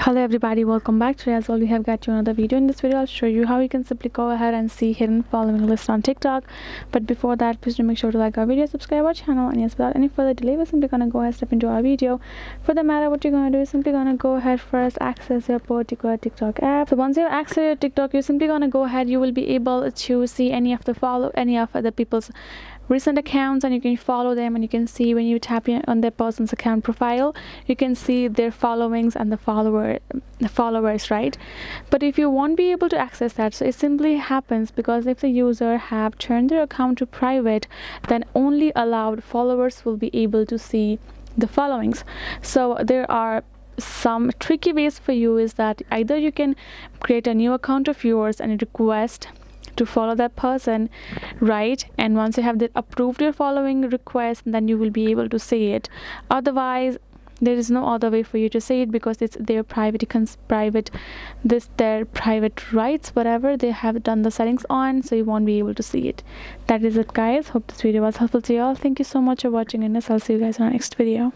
Hello everybody, welcome back. Today as well we have got you another video. In this video I'll show you how you can simply go ahead and see hidden following list on TikTok. But before that, please do make sure to like our video, subscribe our channel, and yes, without any further delay we're simply gonna go ahead and step into our video. For the matter, what you're gonna do is simply gonna go ahead first access your particular TikTok app. So once you access your TikTok, you're simply gonna go ahead, you will be able to see any of the people's recent accounts, and you can follow them, and you can see when you tap on their person's account profile, you can see their followings and the followers, right? But if you won't be able to access that, so it simply happens because if the user have turned their account to private, then only allowed followers will be able to see the followings. So there are some tricky ways for you, is that either you can create a new account of yours and request to follow that person, right? And once you have approved your following request, then you will be able to see it. Otherwise, there is no other way for you to see it because it's their their private rights, whatever they have done the settings on, so you won't be able to see it. That is it, guys. Hope this video was helpful to you all. Thank you so much for watching, and I'll see you guys in our next video.